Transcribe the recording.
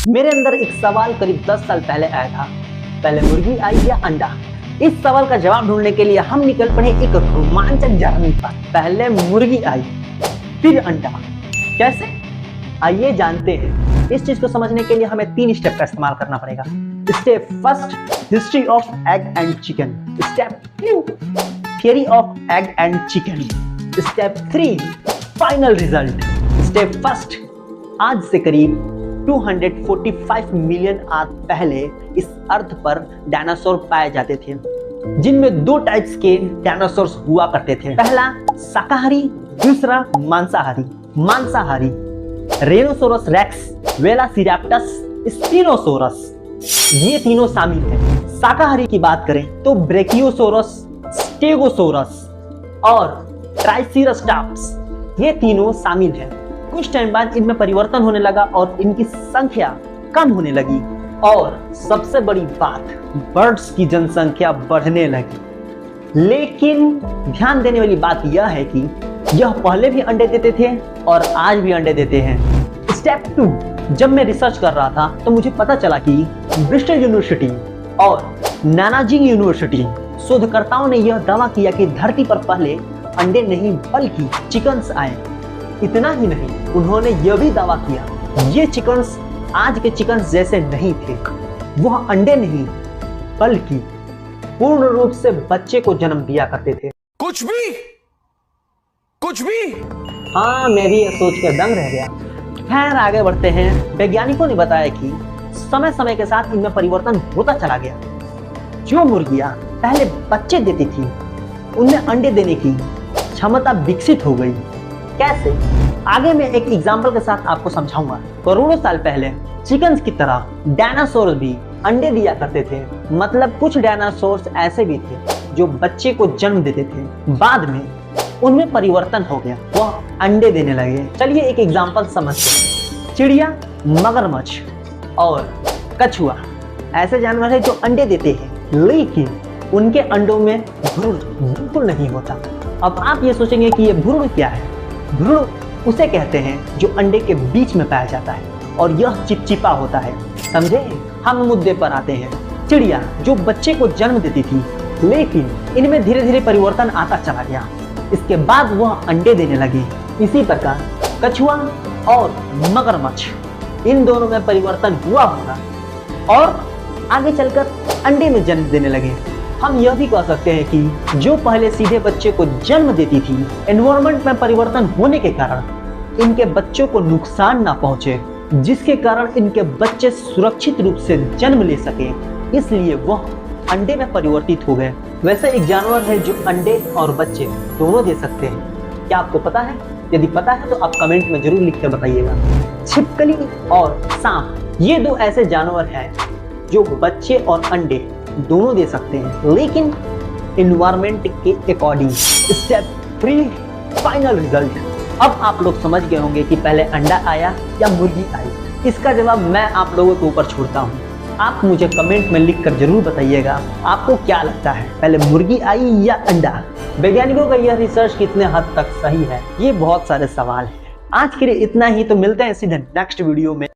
मेरे अंदर एक सवाल करीब 10 साल पहले आया था, पहले मुर्गी आई या अंडा। इस सवाल का जवाब ढूंढने के लिए हम निकल पड़े एक रोमांचक जर्नी पर। पहले मुर्गी आई, फिर अंडा। कैसे? आइए जानते हैं। इस चीज को समझने के लिए हमें 3 स्टेप का इस्तेमाल करना पड़ेगा। Step first, history of egg and chicken. Step 2, theory of egg and chicken. Step 3, final result. Step first, आज से करीब 245 मिलियन आर पहले इस अर्थ पर डायनासोर पाए जाते थे, जिनमें 2 टाइप्स के डायनासोर्स हुआ करते थे। पहला शाकाहारी, दूसरा मांसाहारी। मांसाहारी रेनोसोरस रेक्स, वेलासिराप्टस, स्पिनोसोरस, ये तीनों शामिल हैं। शाकाहारी की बात करें तो ब्रेकियोसोरस, स्टेगोसोरस और ट्राइसेराटॉप्स, ये तीनों शामिल हैं। कुछ टाइम बाद इनमें परिवर्तन होने लगा और इनकी संख्या कम होने लगी, और सबसे बड़ी बात, बर्ड्स की जनसंख्या बढ़ने लगी। लेकिन ध्यान देने वाली बात यह है कि यह पहले भी अंडे देते थे और आज भी अंडे देते हैं। स्टेप 2, जब मैं रिसर्च कर रहा था तो मुझे पता चला कि ब्रिस्टल यूनिवर्सिटी और नानाजी यूनिवर्सिटी शोधकर्ताओं ने यह दावा किया कि धरती पर पहले अंडे नहीं बल्कि चिकन्स आए। इतना ही नहीं, उन्होंने यह भी दावा किया ये चिकन्स आज के चिकन्स जैसे नहीं थे। वह अंडे नहीं बल्कि पूर्ण रूप से बच्चे को जन्म दिया करते थे। कुछ भी। हाँ, मैं भी यह सोच कर दंग रह गया। खैर, आगे बढ़ते हैं। वैज्ञानिकों ने बताया कि समय समय के साथ इनमें परिवर्तन होता चला गया। जो मुर्गियां पहले बच्चे देती थी, उनमें अंडे देने की क्षमता विकसित हो गई। कैसे? आगे मैं एक एग्जाम्पल के साथ आपको समझाऊंगा। करोड़ों साल पहले चिकन्स की तरह डायनासोर भी अंडे दिया करते थे। मतलब कुछ डायनासोर्स ऐसे भी थे जो बच्चे को जन्म देते थे। बाद में उनमें परिवर्तन हो गया, वह अंडे देने लगे। चलिए एक एग्जाम्पल समझते हैं। चिड़िया, मगरमच्छ और कछुआ ऐसे जानवर हैं जो अंडे देते हैं, लेकिन उनके अंडों में भ्रूण बिल्कुल नहीं होता। अब आप ये सोचेंगे कि ये भ्रूण क्या है? भ्रूण उसे कहते हैं जो अंडे के बीच में पाया जाता है और यह चिपचिपा होता है। समझे? हम मुद्दे पर आते हैं। चिड़िया जो बच्चे को जन्म देती थी, लेकिन इनमें धीरे धीरे परिवर्तन आता चला गया। इसके बाद वह अंडे देने लगे। इसी प्रकार कछुआ और मगरमच्छ, इन दोनों में परिवर्तन हुआ होगा और आगे चलकर अंडे में जन्म देने लगे। हम यह भी कह सकते हैं कि जो पहले सीधे बच्चे को जन्म देती थी, एनवायरनमेंट में परिवर्तन होने के कारण इनके बच्चों को नुकसान ना पहुंचे, जिसके कारण इनके बच्चे सुरक्षित रूप से जन्म ले सके, इसलिए वह अंडे में परिवर्तित हो गए। वैसे एक जानवर है जो अंडे और बच्चे दोनों दे सकते हैं। क्या आपको पता है? यदि पता है तो आप कमेंट में जरूर लिख कर बताइएगा। छिपकली और सांप, ये 2 ऐसे जानवर हैं जो बच्चे और अंडे दोनों दे सकते हैं, लेकिन एनवायरनमेंट के अकॉर्डिंग। Step 3, final result. अब आप लोग समझ गए होंगे कि पहले अंडा आया या मुर्गी आई। इसका जवाब मैं आप लोगों के ऊपर छोड़ता हूँ। आप मुझे कमेंट में लिखकर जरूर बताइएगा आपको क्या लगता है, पहले मुर्गी आई या अंडा। वैज्ञानिकों का यह रिसर्च कितने हद तक सही है, ये बहुत सारे सवाल हैं। आज के लिए इतना ही, तो मिलते हैं सीधे नेक्स्ट वीडियो में।